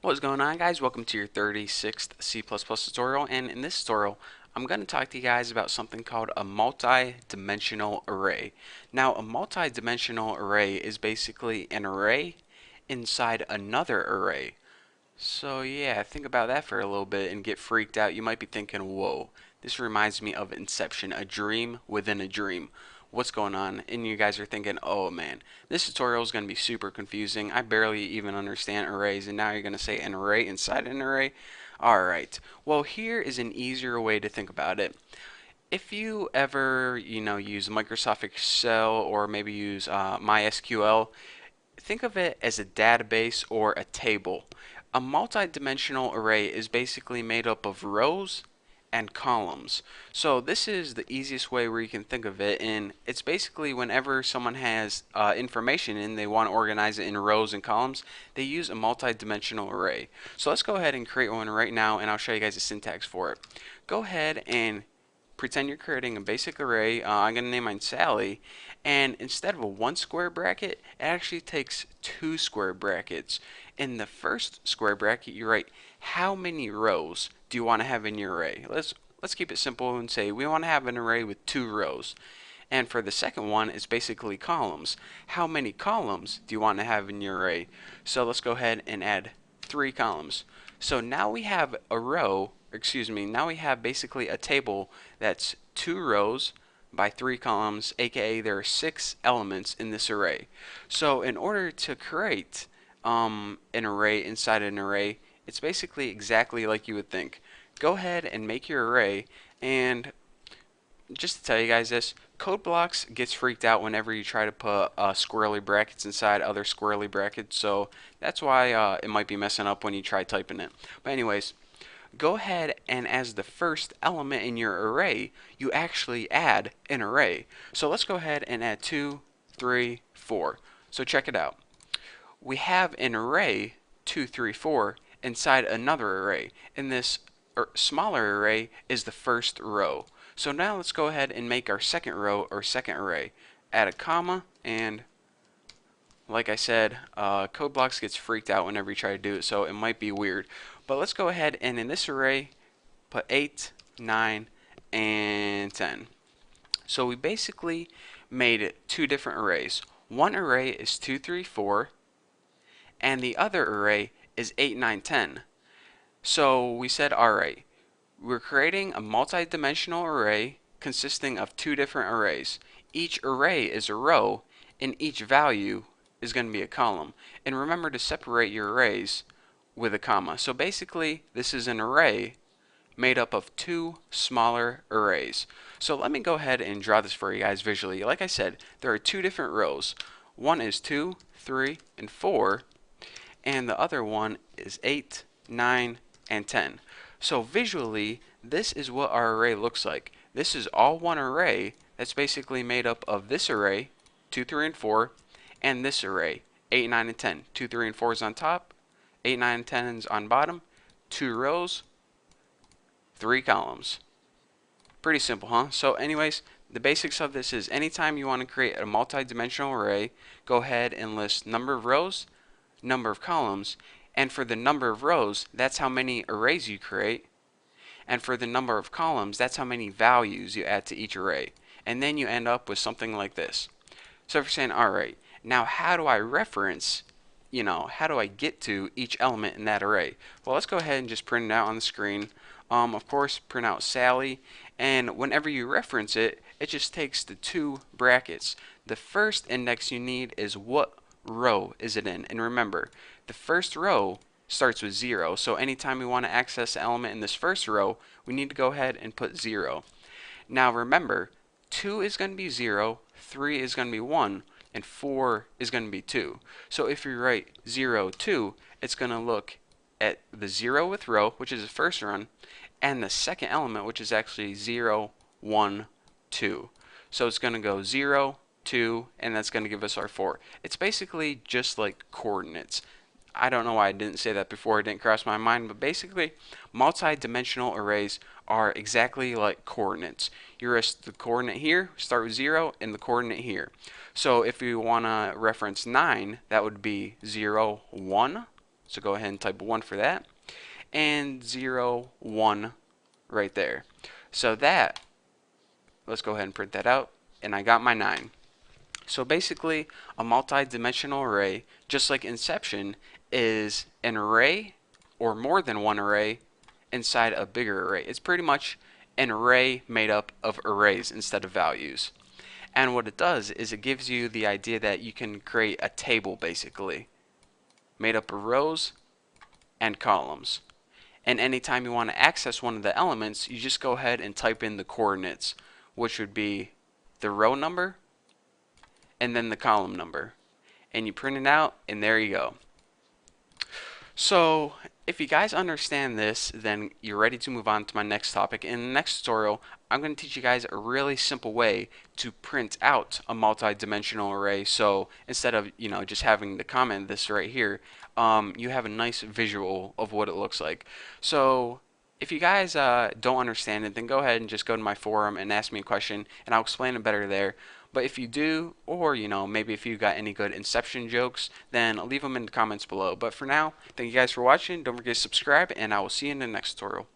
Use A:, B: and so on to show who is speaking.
A: What's going on, guys? Welcome to your 36th C++ tutorial, and in this tutorial I'm going to talk to you guys about something called a multi-dimensional array. Now, a multi-dimensional array is basically an array inside another array. So yeah, think about that for a little bit and get freaked out. You might be thinking, whoa, this reminds me of Inception, a dream within a dream. What's going on? And you guys are thinking, oh man, this tutorial is going to be super confusing. I barely even understand arrays, and now you're going to say an array inside an array? Alright, well here is an easier way to think about it. If you ever, use Microsoft Excel or maybe use MySQL, think of it as a database or a table. A multi-dimensional array is basically made up of rows and columns. So this is the easiest way where you can think of it, and it's basically whenever someone has information and they want to organize it in rows and columns, they use a multi-dimensional array. So let's go ahead and create one right now, and I'll show you guys the syntax for it. Go ahead and pretend you're creating a basic array. I'm going to name mine Sally, and instead of a one square bracket, it actually takes two square brackets. In the first square bracket, you write how many rows do you want to have in your array. Let's keep it simple and say we want to have an array with 2 rows. And for the second one, it's basically columns. How many columns do you want to have in your array? So let's go ahead and add 3 columns. So now we have a row, now we have basically a table that's 2 rows by 3 columns, aka there are 6 elements in this array. So in order to create an array inside an array, it's basically exactly like you would think. Go ahead and make your array, and just to tell you guys this, code blocks gets freaked out whenever you try to put squirrely brackets inside other squirrely brackets, so that's why it might be messing up when you try typing it. But anyways, go ahead and as the first element in your array, you actually add an array. So let's go ahead and add 2, 3, 4. So check it out. We have an array 2, 3, 4 inside another array, and this smaller array is the first row. So now let's go ahead and make our second row or second array. Add a comma, and like I said, code blocks gets freaked out whenever you try to do it, so it might be weird. But let's go ahead and in this array put 8, 9, and 10. So we basically made 2 different arrays. One array is 2, 3, 4, and the other array is 8, 9, 10. So we said, alright, we're creating a multi-dimensional array consisting of 2 different arrays. Each array is a row, and each value is going to be a column. And remember to separate your arrays with a comma. So basically, this is an array made up of 2 smaller arrays. So let me go ahead and draw this for you guys visually. Like I said, there are 2 different rows. One is 2, 3, and 4, and the other one is 8, 9, and 10. So visually, this is what our array looks like. This is all one array that's basically made up of this array, 2, 3, and 4, and this array, 8, 9, and 10. 2, 3, and 4 is on top, 8, 9, and 10 is on bottom, 2 rows, 3 columns. Pretty simple, huh? So anyways, the basics of this is anytime you want to create a multi-dimensional array, go ahead and list number of rows, number of columns, and for the number of rows, that's how many arrays you create, and for the number of columns, that's how many values you add to each array. And then you end up with something like this. So if you're saying, alright, now how do I reference, how do I get to each element in that array? Well, let's go ahead and just print it out on the screen. Of course, print out Sally, and whenever you reference it, it just takes the 2 brackets. The first index you need is what row is it in, and remember, the first row starts with 0, so anytime we want to access the element in this first row, we need to go ahead and put 0. Now remember, 2 is going to be 0, 3 is going to be 1, and 4 is going to be 2. So if you write 0, 2, it's going to look at the 0th row, which is the first run, and the second element, which is actually 0, 1, 2. So it's going to go 0, 2, and that's going to give us our 4. It's basically just like coordinates. I don't know why I didn't say that before, it didn't cross my mind, but basically multi-dimensional arrays are exactly like coordinates. You rest the coordinate here, start with 0, and the coordinate here. So if you want to reference 9, that would be 0, 1, So go ahead and type 1 for that. And 0, 1 right there. So that, let's go ahead and print that out. And I got my 9. So basically, a multi-dimensional array, just like Inception, is an array or more than one array inside a bigger array. It's pretty much an array made up of arrays instead of values. And what it does is it gives you the idea that you can create a table basically made up of rows and columns. And anytime you want to access one of the elements, you just go ahead and type in the coordinates, which would be the row number and then the column number. And you print it out, and there you go. So if you guys understand this, then you're ready to move on to my next topic. In the next tutorial, I'm going to teach you guys a really simple way to print out a multi-dimensional array. So instead of just having to comment this right here, you have a nice visual of what it looks like. So if you guys don't understand it, then go ahead and just go to my forum and ask me a question, and I'll explain it better there. But if you do, or maybe if you got any good Inception jokes, then leave them in the comments below. But for now, thank you guys for watching. Don't forget to subscribe, and I will see you in the next tutorial.